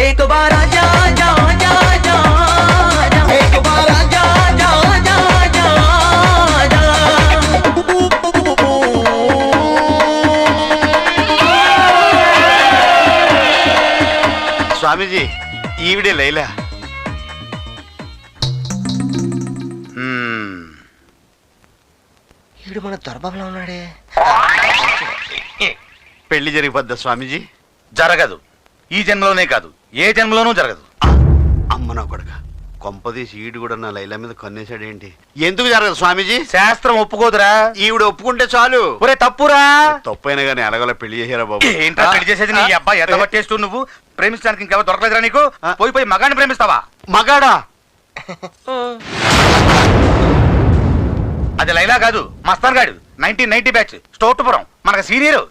एक बार आजा जा जा जा एक बार आजा जा जा जा जा స్వామీజీ ఈవిడే లైలా. ఈడు మన దొరబాబులో ఉన్నాడే. పెళ్లి జరిగిపోద్దా స్వామీజీ? జరగదు. ఈ జన్మలోనే కాదు, ఏ జన్మలోనూ జరగదు. అమ్మ నా కొడుక, కొంపదీసి ఈడు కూడా నా లైలా మీద కన్నేశాడేంటి? ఎందుకు జరగదు స్వామీజీ? శాస్త్రం ఒప్పుకోదురా. ఈవిడ ఒప్పుకుంటే చాలు. ఒరే తప్పురా. తప్పైనా కానీ ఎలాగోలా పెళ్లి చేశారా బాబు? ఏంట్రా పెళ్లి చేసేది? నీ అబ్బాయి ఎంత పట్టేస్తూ నువ్వు ప్రేమించడానికి ఇంకెవరు దొరకలేదురా నీకు? పోయి పోయి మగాన్ని ప్రేమిస్తావా? మగాడా? అది లైలా కాదు, మస్తాన్ గాడు. 1990 బ్యాచ్, స్టోర్టుపురం, మనకు సీనియర్.